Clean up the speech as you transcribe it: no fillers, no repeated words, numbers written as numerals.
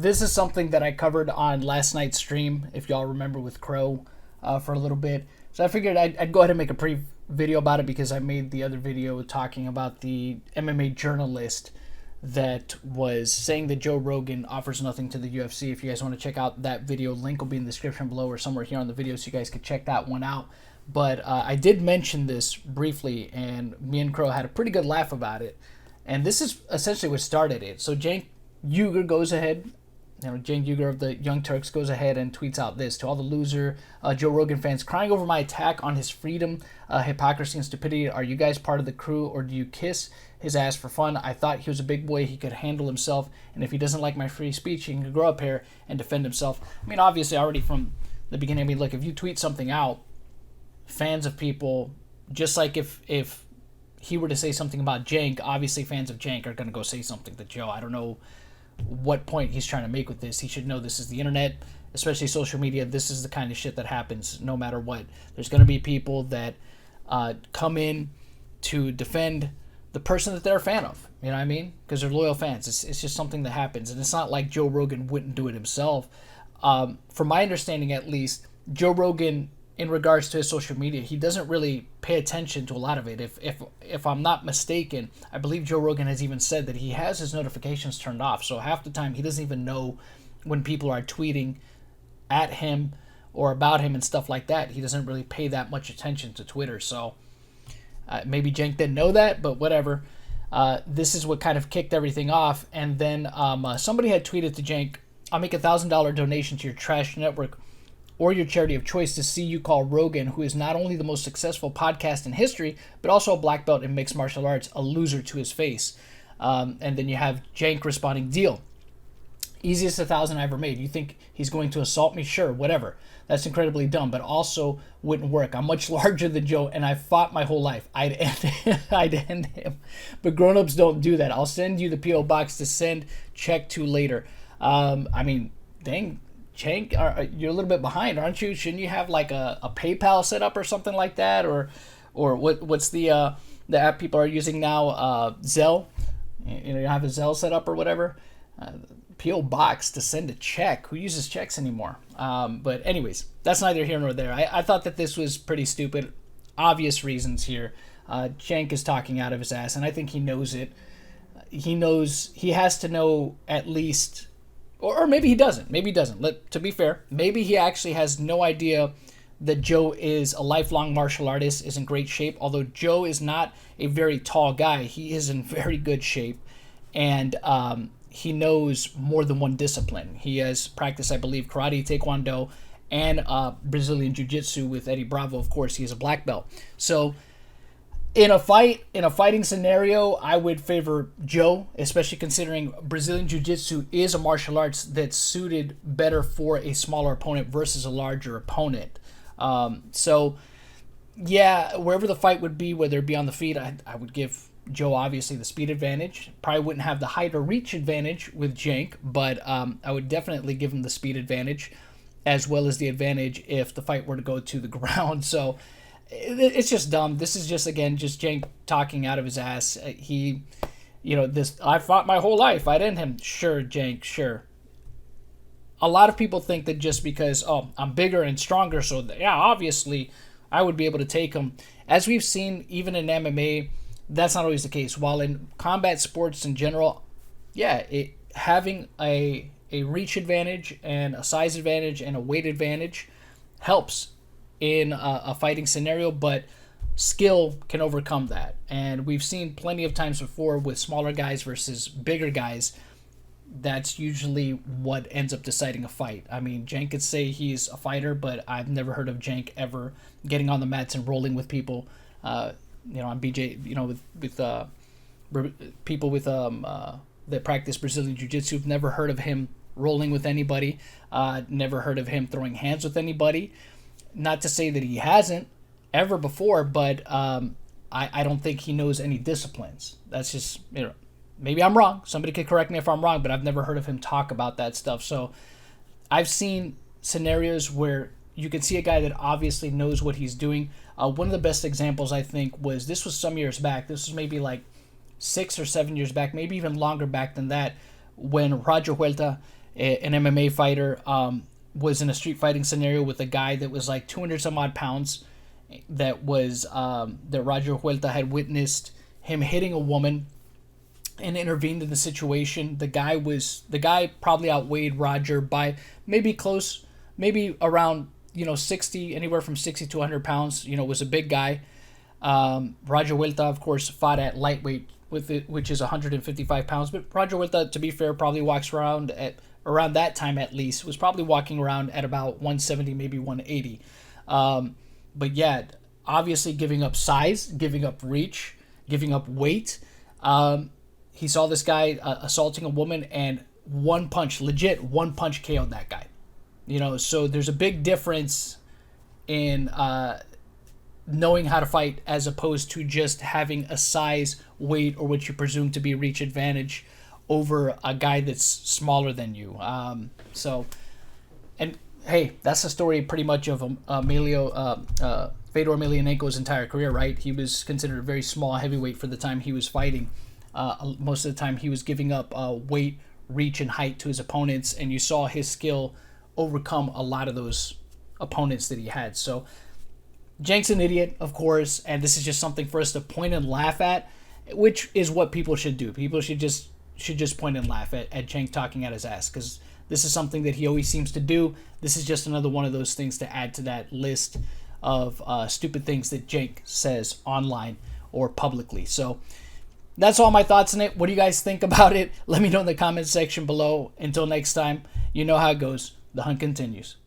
this is something that I covered on last night's stream, if y'all remember, with Crow for a little bit. So I figured I'd go ahead and make a pre-video about it because I made the other video talking about the MMA journalist that was saying that Joe Rogan offers nothing to the UFC. If you guys want to check out that video, link will be in the description below or somewhere here on the video so you guys can check that one out. But I did mention this briefly, and me and Crow had a pretty good laugh about it. And this is essentially what started it. So Cenk Uygur goes ahead, Cenk Uygur of the Young Turks goes ahead and tweets out this: to all the loser Joe Rogan fans crying over my attack on his freedom, hypocrisy, and stupidity. Are you guys part of the crew, or do you kiss his ass for fun? I thought he was a big boy. He could handle himself. And if he doesn't like my free speech, he can grow up here and defend himself. I mean, obviously, already from the beginning, I mean, look, if you tweet something out, fans of people, just like if he were to say something about Cenk, obviously fans of Cenk are going to go say something to Joe. I don't know what point he's trying to make with this. He should know this is the internet, especially social media. This is the kind of shit that happens no matter what. There's going to be people that come in to defend the person that they're a fan of. You know what I mean? Because they're loyal fans. It's just something that happens. And it's not like Joe Rogan wouldn't do it himself. From my understanding, at least, Joe Rogan, in regards to his social media, he doesn't really pay attention to a lot of it. If I'm not mistaken, I believe Joe Rogan has even said that he has his notifications turned off. So half the time he doesn't even know when people are tweeting at him or about him and stuff like that. He doesn't really pay that much attention to Twitter. So maybe Cenk didn't know that, but whatever. This is what kind of kicked everything off. And then somebody had tweeted to Cenk, I'll make $1,000 donation to your trash network or your charity of choice to see you call Rogan, who is not only the most successful podcast in history, but also a black belt in mixed martial arts, a loser to his face. And then you have Cenk responding, deal. Easiest 1,000 I ever made. You think he's going to assault me? Sure, whatever. That's incredibly dumb, but also wouldn't work. I'm much larger than Joe, and I fought my whole life. I'd end him. But grown-ups don't do that. I'll send you the P.O. box to send check to later. I mean, dang, Cenk, you're a little bit behind, aren't you? Shouldn't you have like a PayPal set up or something like that? Or what's the app people are using now? Zelle? You have a Zelle set up or whatever? P.O. box to send a check. Who uses checks anymore? But anyways, that's neither here nor there. I thought that this was pretty stupid. Obvious reasons here. Cenk is talking out of his ass, and I think he knows it. He knows, he has to know at least, or maybe he doesn't. Maybe he doesn't. To be fair, maybe he actually has no idea that Joe is a lifelong martial artist, is in great shape. Although Joe is not a very tall guy, he is in very good shape. And he knows more than one discipline. He has practiced, I believe, karate, taekwondo, and Brazilian jiu-jitsu with Eddie Bravo. Of course, he is a black belt. So in a fighting scenario, I would favor Joe, especially considering Brazilian jiu-jitsu is a martial arts that's suited better for a smaller opponent versus a larger opponent. So yeah, wherever the fight would be, whether it be on the feet, I would give Joe obviously the speed advantage. Probably wouldn't have the height or reach advantage with Cenk, but I would definitely give him the speed advantage, as well as the advantage if the fight were to go to the ground. So it's just dumb. This is just, again, just Cenk talking out of his ass. I fought my whole life. I'd end him. Sure, Cenk, sure. A lot of people think that just because, I'm bigger and stronger, so yeah, obviously I would be able to take him. As we've seen, even in MMA, that's not always the case. While in combat sports in general, yeah, having a reach advantage and a size advantage and a weight advantage helps in a fighting scenario, but skill can overcome that. And we've seen plenty of times before with smaller guys versus bigger guys, that's usually what ends up deciding a fight. I mean, Cenk could say he's a fighter, but I've never heard of Cenk ever getting on the mats and rolling with people. On BJ, with people with that practice Brazilian jiu-jitsu. I've never heard of him rolling with anybody. Never heard of him throwing hands with anybody. Not to say that he hasn't ever before, but I don't think he knows any disciplines. That's just, maybe I'm wrong. Somebody could correct me if I'm wrong, but I've never heard of him talk about that stuff. So I've seen scenarios where you can see a guy that obviously knows what he's doing. One of the best examples, I think, was some years back. This was maybe like 6 or 7 years back, maybe even longer back than that, when Roger Huerta an MMA fighter, was in a street fighting scenario with a guy that was like 200 some odd pounds. That was that Roger Huerta had witnessed him hitting a woman and intervened in the situation. The guy probably outweighed Roger by maybe around 60, anywhere from 60 to 100 pounds. Was a big guy. Roger Huerta, of course, fought at lightweight which is 155 pounds. But Roger Huerta, to be fair, probably walks around at around that time at least was probably walking around at about 170, maybe 180. But yeah, obviously giving up size, giving up reach, giving up weight. He saw this guy assaulting a woman, and one punch, legit one punch, KO'd that guy. So there's a big difference in knowing how to fight as opposed to just having a size, weight, or what you presume to be reach advantage over a guy that's smaller than you. And hey, that's the story pretty much of Fedor Emelianenko's entire career, right? He was considered a very small heavyweight for the time he was fighting. Most of the time he was giving up weight, reach, and height to his opponents, and you saw his skill overcome a lot of those opponents that he had. So Cenk's an idiot, of course, and this is just something for us to point and laugh at, which is what people should do. People should just point and laugh at Cenk talking at his ass, because this is something that he always seems to do. This is just another one of those things to add to that list of stupid things that Cenk says online or publicly. So that's all my thoughts on it. What do you guys think about it? Let me know in the comments section below. Until next time, you know how it goes. The hunt continues.